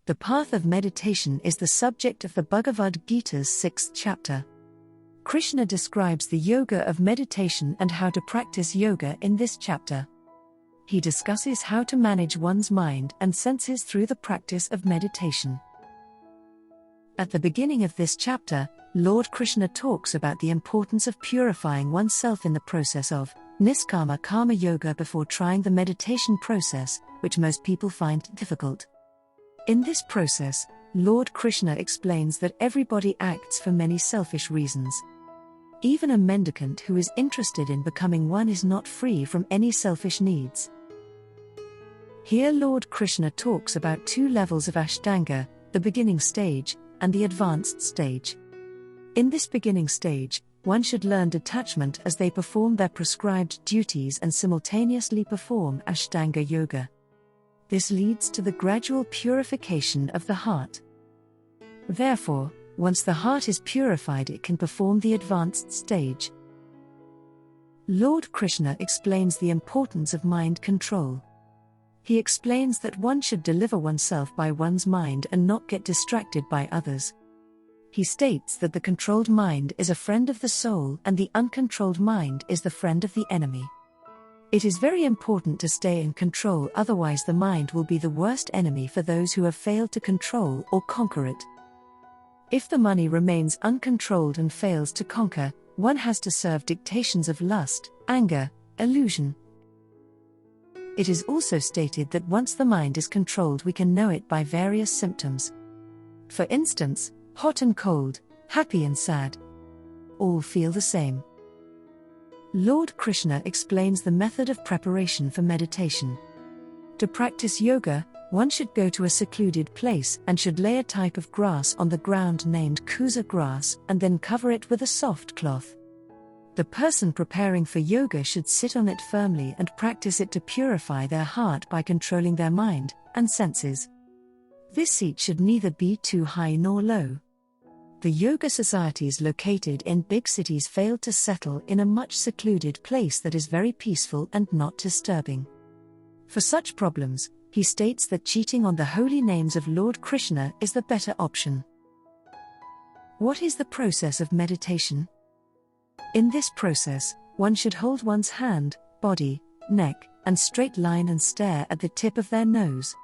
The path of meditation is the subject of the Bhagavad Gita's 6th chapter. Krishna describes the yoga of meditation and how to practice yoga in this chapter. He discusses how to manage one's mind and senses through the practice of meditation. At the beginning of this chapter, Lord Krishna talks about the importance of purifying oneself in the process of Niskama Karma Yoga before trying the meditation process, which most people find difficult. In this process, Lord Krishna explains that everybody acts for many selfish reasons. Even a mendicant who is interested in becoming one is not free from any selfish needs. Here Lord Krishna talks about two levels of Ashtanga, the beginning stage and the advanced stage. In this beginning stage, one should learn detachment as they perform their prescribed duties and simultaneously perform Ashtanga Yoga. This leads to the gradual purification of the heart. Therefore, once the heart is purified, it can perform the advanced stage. Lord Krishna explains the importance of mind control. He explains that one should deliver oneself by one's mind and not get distracted by others. He states that the controlled mind is a friend of the soul and the uncontrolled mind is the friend of the enemy. It is very important to stay in control, otherwise the mind will be the worst enemy for those who have failed to control or conquer it. If the money remains uncontrolled and fails to conquer, one has to serve dictations of lust, anger, illusion. It is also stated that once the mind is controlled, we can know it by various symptoms. For instance, hot and cold, happy and sad. All feel the same. Lord Krishna explains the method of preparation for meditation. To practice yoga, one should go to a secluded place and should lay a type of grass on the ground named kusa grass and then cover it with a soft cloth. The person preparing for yoga should sit on it firmly and practice it to purify their heart by controlling their mind and senses. This seat should neither be too high nor low. The yoga societies located in big cities fail to settle in a much secluded place that is very peaceful and not disturbing. For such problems, he states that cheating on the holy names of Lord Krishna is the better option. What is the process of meditation? In this process, one should hold one's hand, body, neck, and straight line and stare at the tip of their nose.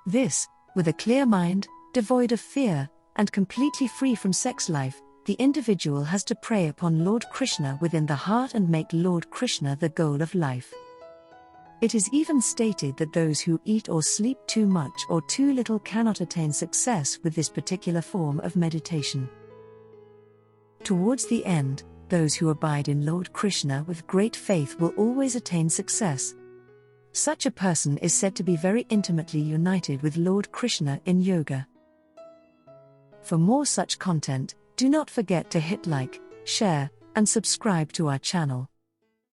This, with a clear mind, devoid of fear, and completely free from sex life, the individual has to pray upon Lord Krishna within the heart and make Lord Krishna the goal of life. It is even stated that those who eat or sleep too much or too little cannot attain success with this particular form of meditation. Towards the end, those who abide in Lord Krishna with great faith will always attain success. Such a person is said to be very intimately united with Lord Krishna in yoga. For more such content, do not forget to hit like, share, and subscribe to our channel.